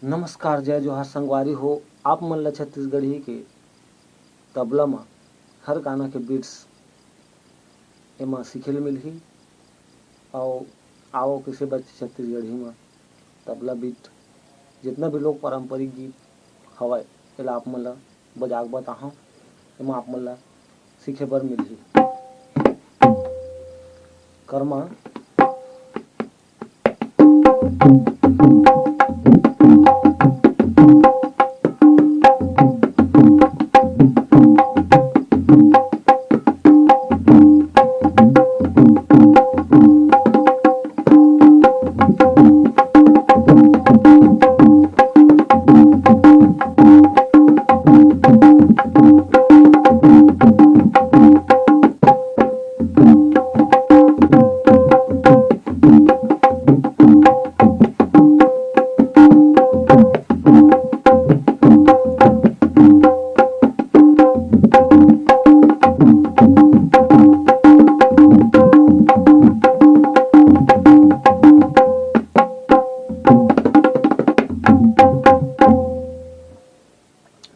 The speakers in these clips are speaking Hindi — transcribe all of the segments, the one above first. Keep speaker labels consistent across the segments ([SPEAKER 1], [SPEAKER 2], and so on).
[SPEAKER 1] नमस्कार, जय जोहार संगवारी हो। आप मन ल छत्तीसगढ़ी के तबला में हर गाना के बीट्स एमा सीखे ले मिलही। और आओ किसे बच्चे छत्तीसगढ़ी में तबला बीट जितना भी लोग पारंपरिक गीत हवय एला आप मन ल बजाक बताहूँ। एमा आप मन ल सीखे बर मिलही। कर्मा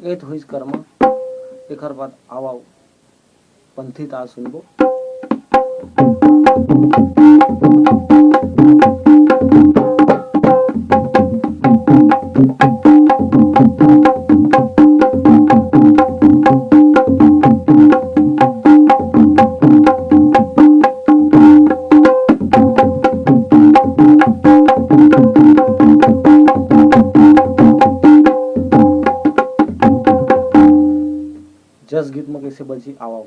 [SPEAKER 1] ए तो होइस कर्मा। एकर बाद आओ पंथी ताल सुनबो। जस गीत में कैसे बजी आओ।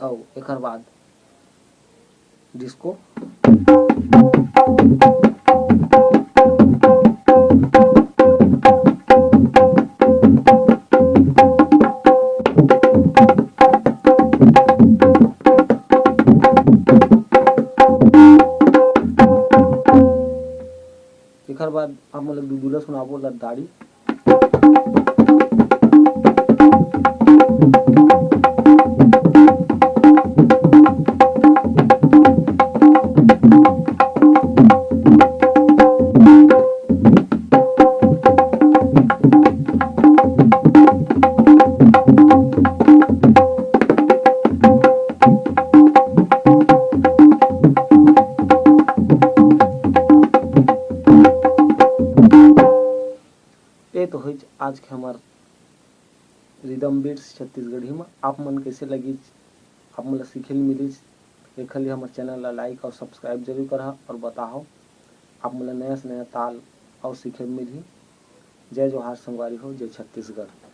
[SPEAKER 1] और एकर बाद डिस्को। एकर बाद आप मन ल दुदुला सुनाबो लद्दाड़ी। ये तो है आज के हमार रिदम बीट्स छत्तीसगढ़ी में। आप मन कैसे लगी, आप मन सीखे मिली। एक लिए हमारे चैनल ला लाइक और सब्सक्राइब जरूर करा और बताओ आप मन नया से नया ताल और सीखे मिली। जय जोहार संगवारी हो, जय छत्तीसगढ़।